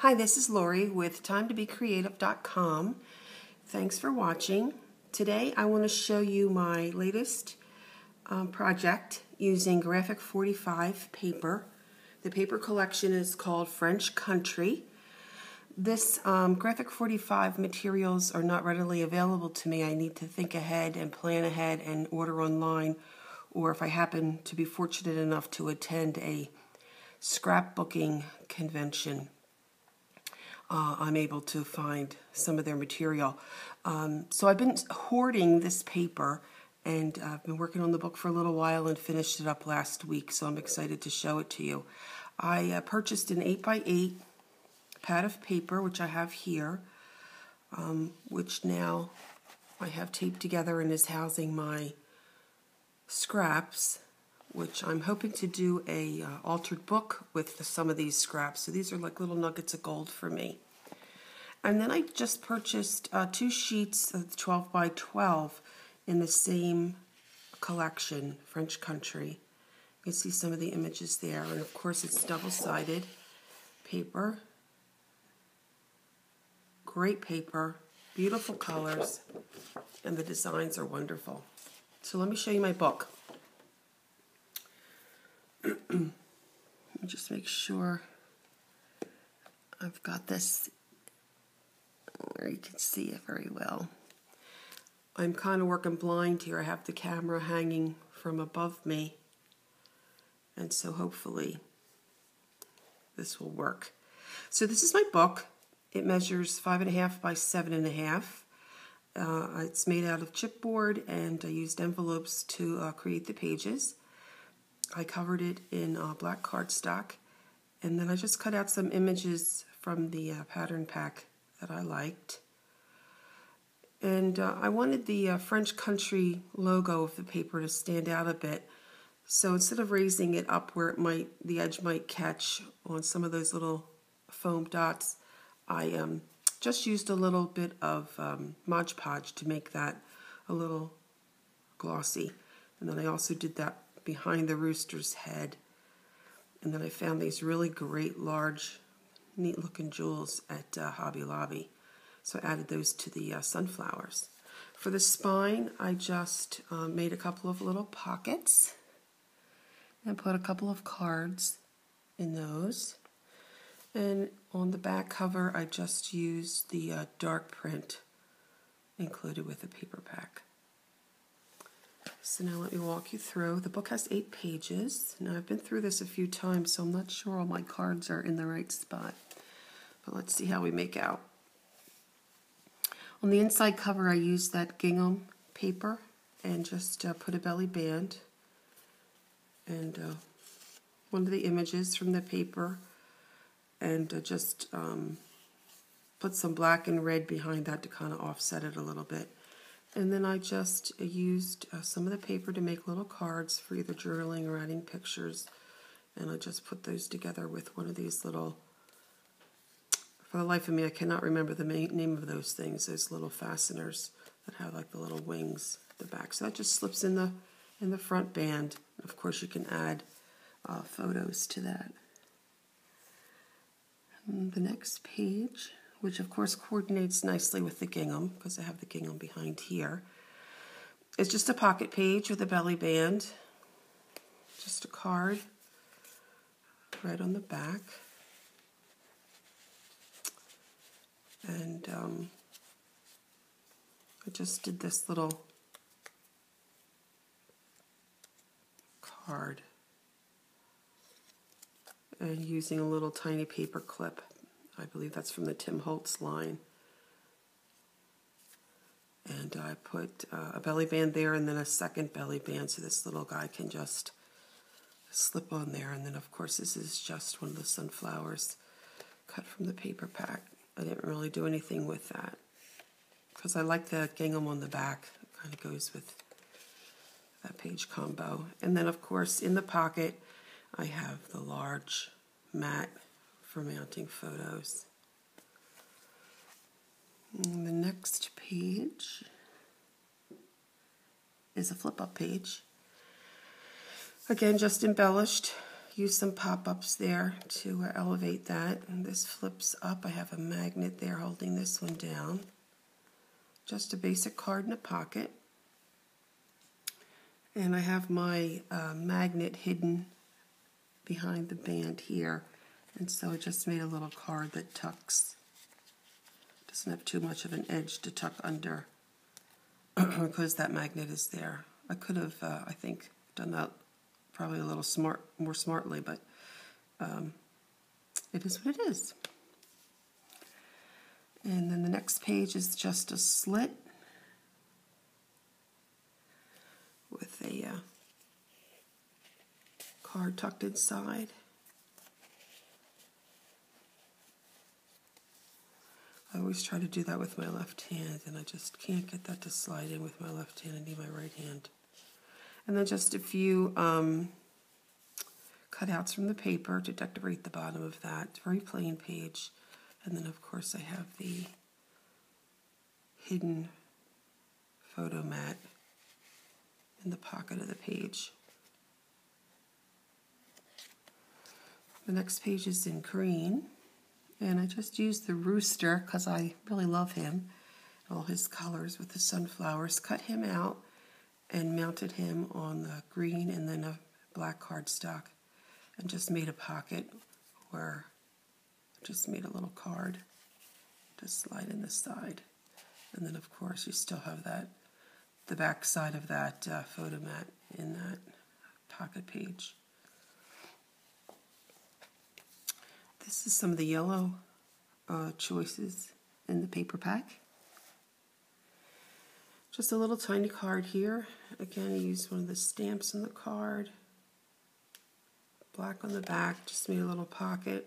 Hi, this is Lori with TimeToBeCreative.com. Thanks for watching. Today I want to show you my latest project using Graphic 45 paper. The paper collection is called French Country. This Graphic 45 materials are not readily available to me. I need to think ahead and plan ahead and order online, or if I happen to be fortunate enough to attend a scrapbooking convention, I'm able to find some of their material. So I've been hoarding this paper, and I've been working on the book for a little while and finished it up last week, so I'm excited to show it to you. I purchased an 8x8 pad of paper, which I have here, which now I have taped together and is housing my scraps, which I'm hoping to do a altered book with some of these scraps. So these are like little nuggets of gold for me. And then I just purchased 2 sheets of 12 by 12 in the same collection, French Country. You can see some of the images there, and of course it's double-sided paper. Great paper, beautiful colors, and the designs are wonderful. So let me show you my book. Let me just make sure I've got this where you can see it very well. I'm kind of working blind here. I have the camera hanging from above me, and so hopefully this will work. So this is my book. It measures 5.5 by 7.5. It's made out of chipboard, and I used envelopes to create the pages. I covered it in black cardstock, and then I just cut out some images from the pattern pack that I liked. And I wanted the French Country logo of the paper to stand out a bit. So instead of raising it up where the edge might catch on some of those little foam dots, I just used a little bit of Mod Podge to make that a little glossy. And then I also did that behind the rooster's head. And then I found these really great, large, neat-looking jewels at Hobby Lobby. So I added those to the sunflowers. For the spine, I just made a couple of little pockets and put a couple of cards in those. And on the back cover, I just used the dark print included with the paper pack. So now let me walk you through. The book has 8 pages. Now I've been through this a few times, so I'm not sure all my cards are in the right spot. But let's see how we make out. On the inside cover, I used that gingham paper and just put a belly band and one of the images from the paper, and just put some black and red behind that to kind of offset it a little bit. And then I just used some of the paper to make little cards for either journaling or adding pictures. And I just put those together with one of these little, for the life of me, I cannot remember the name of those things, those little fasteners that have like the little wings at the back. So that just slips in the front band. Of course, you can add photos to that. And the next page, which of course coordinates nicely with the gingham, because I have the gingham behind here. It's just a pocket page with a belly band, just a card right on the back. And I just did this little card and using a little tiny paper clip. I believe that's from the Tim Holtz line. And I put a belly band there and then a second belly band so this little guy can just slip on there. And then of course this is just one of the sunflowers cut from the paper pack. I didn't really do anything with that because I like the gingham on the back. It kind of goes with that page combo. And then of course in the pocket I have the large mat for mounting photos. And the next page is a flip-up page. Again, just embellished use some pop-ups there to elevate that. And this flips up. I have a magnet there holding this one down. Just a basic card in a pocket. And I have my magnet hidden behind the band here. And so I just made a little card that tucks. Doesn't have too much of an edge to tuck under because that magnet is there. I could have, I think, done that probably a little more smartly, but it is what it is. And then the next page is just a slit with a card tucked inside. I always try to do that with my left hand, and I just can't get that to slide in with my left hand. I need my right hand. And then just a few cutouts from the paper to decorate the bottom of that. Very plain page. And then, of course, I have the hidden photo mat in the pocket of the page. The next page is in green. And I just used the rooster because I really love him. All his colors with the sunflowers. Cut him out and mounted him on the green and then a black cardstock. And just made a pocket where I just made a little card to slide in the side. And then, of course, you still have that, the back side of that photo mat in that pocket page. This is some of the yellow choices in the paper pack. Just a little tiny card here. Again, I used one of the stamps on the card. Black on the back, just made a little pocket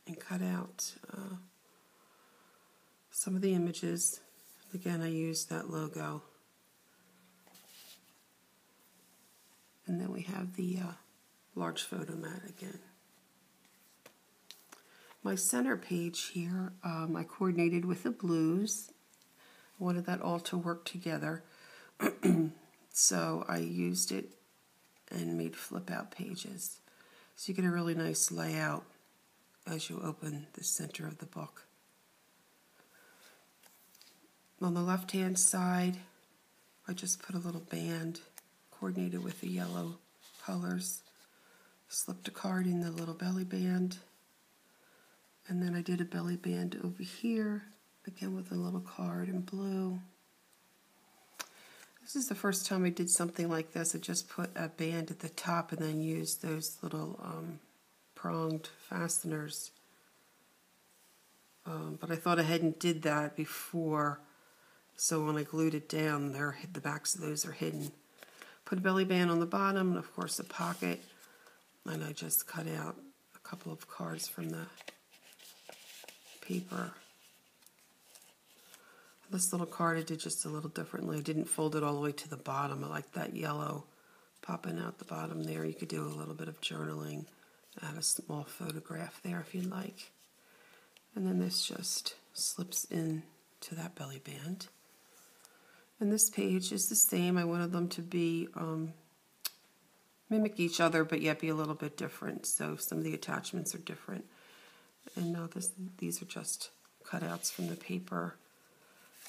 and cut out some of the images. Again, I used that logo. And then we have the large photo mat again. My center page here, I coordinated with the blues. I wanted that all to work together. So I used it and made flip out pages. So you get a really nice layout as you open the center of the book. On the left hand side, I just put a little band coordinated with the yellow colors. Slipped a card in the little belly band. And then I did a belly band over here, again with a little card in blue. This is the first time I did something like this. I just put a band at the top and then used those little pronged fasteners. But I thought I hadn't did that before, so when I glued it down, the backs of those are hidden. Put a belly band on the bottom, and of course a pocket, and I just cut out a couple of cards from the paper. This little card I did just a little differently. I didn't fold it all the way to the bottom. I like that yellow popping out the bottom there. You could do a little bit of journaling, add a small photograph there if you'd like. And then this just slips in to that belly band. And this page is the same. I wanted them to be mimic each other, but yet be a little bit different. So some of the attachments are different. And these are just cutouts from the paper.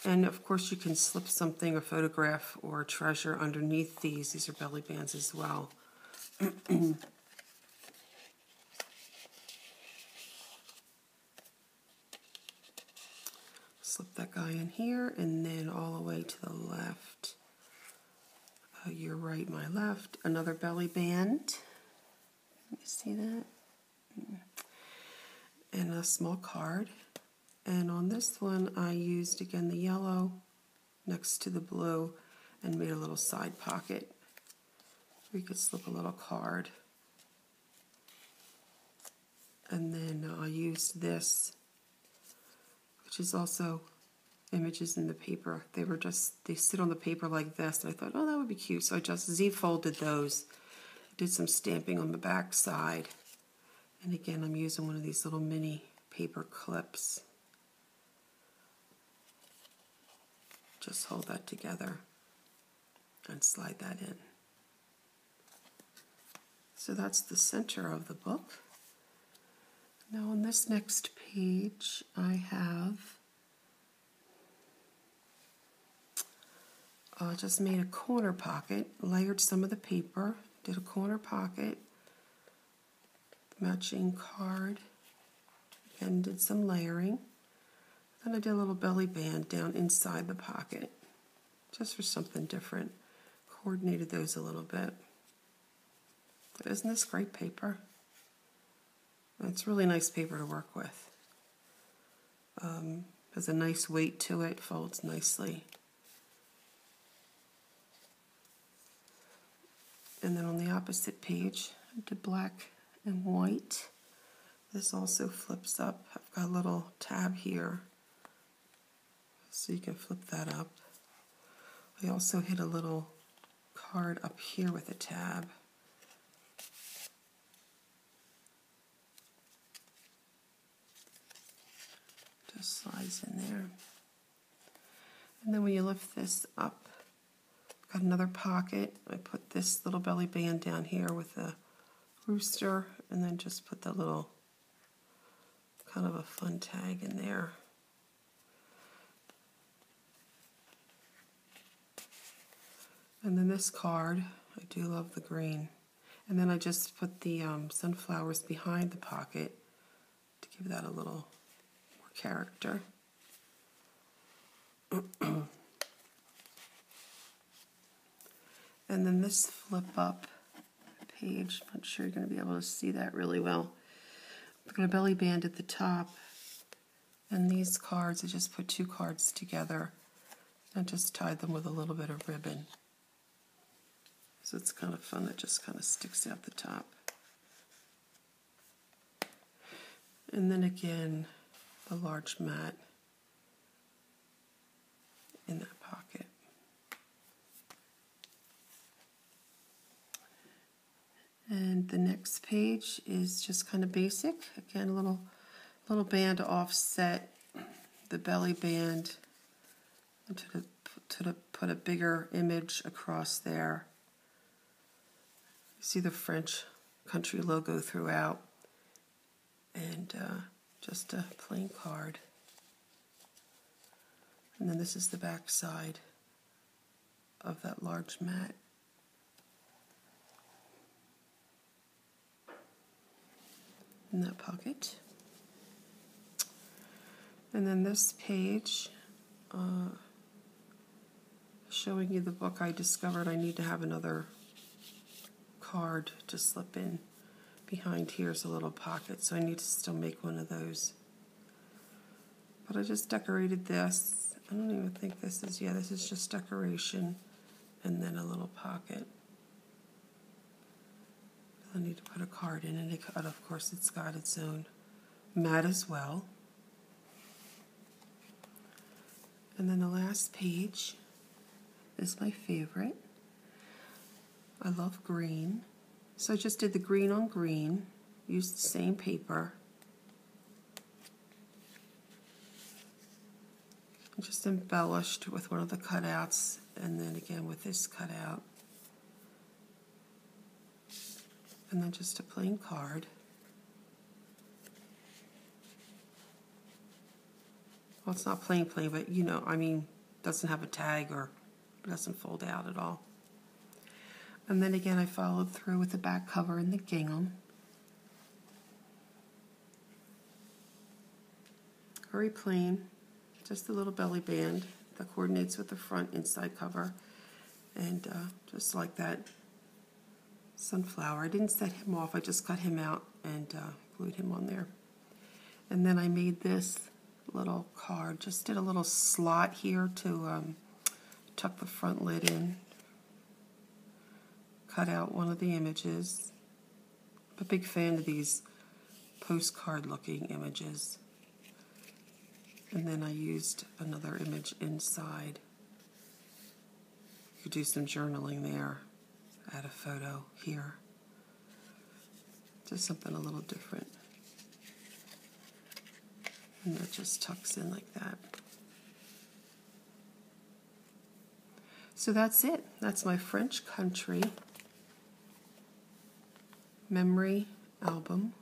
And of course you can slip something, a photograph or a treasure underneath these. These are belly bands as well. Slip that guy in here, and then all the way to the left. Your right, my left. Another belly band. Let me see that. And a small card. And on this one, I used, again, the yellow next to the blue and made a little side pocket where you could slip a little card. And then I used this, which is also images in the paper. They sit on the paper like this, and I thought, oh, that would be cute. So I just Z-folded those, did some stamping on the back side. And again, I'm using one of these little mini paper clips. Just hold that together and slide that in. So that's the center of the book. Now on this next page, I have just made a corner pocket, layered some of the paper, did a corner pocket, matching card, and did some layering. Then I did a little belly band down inside the pocket, just for something different. Coordinated those a little bit. But isn't this great paper? It's really nice paper to work with. Has a nice weight to it, folds nicely. And then on the opposite page, I did black and white. This also flips up. I've got a little tab here, so you can flip that up. I also hid a little card up here with a tab. Just slides in there. And then when you lift this up, got another pocket. I put this little belly band down here with a rooster, and then just put the little kind of a fun tag in there. And then this card, I do love the green. And then I just put the sunflowers behind the pocket to give that a little more character. And then this flip up page, I'm not sure you're going to be able to see that really well. I've got a belly band at the top, and these cards, I just put 2 cards together and just tied them with a little bit of ribbon. So it's kind of fun, it just kind of sticks out the top. And then again, the large mat in that pocket. And the next page is just kind of basic. Again, a little band to offset the belly band, and to put a bigger image across there. You see the French country logo throughout, and just a plain card. And then this is the back side of that large mat. In that pocket. And then this page, showing you the book I discovered. I need to have another card to slip in. Behind here's a little pocket, so I need to still make one of those. But I just decorated this. I don't even think this is, this is just decoration, and then a little pocket. I need to put a card in, and of course it's got its own mat as well. And then the last page is my favorite. I love green. So I just did the green on green, used the same paper. I just embellished with one of the cutouts, and then again with this cutout. And then just a plain card. Well, it's not plain, but you know, I mean, doesn't have a tag or doesn't fold out at all. And then again, I followed through with the back cover and the gingham. Very plain, just a little belly band that coordinates with the front inside cover. And just like that sunflower. I didn't set him off, I just cut him out and glued him on there. And then I made this little card, just did a little slot here to tuck the front lid in. Cut out one of the images. I'm a big fan of these postcard looking images. And then I used another image inside. You could do some journaling there. Add a photo here. Just something a little different. And that just tucks in like that. So that's it. That's my French country memory album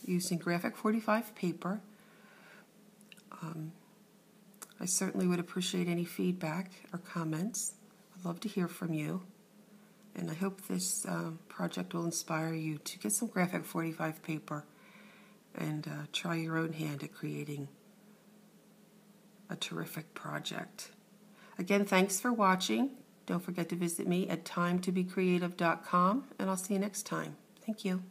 using Graphic 45 paper. I certainly would appreciate any feedback or comments. I'd love to hear from you. And I hope this project will inspire you to get some Graphic 45 paper and try your own hand at creating a terrific project. Again, thanks for watching. Don't forget to visit me at timetobecreative.com, and I'll see you next time. Thank you.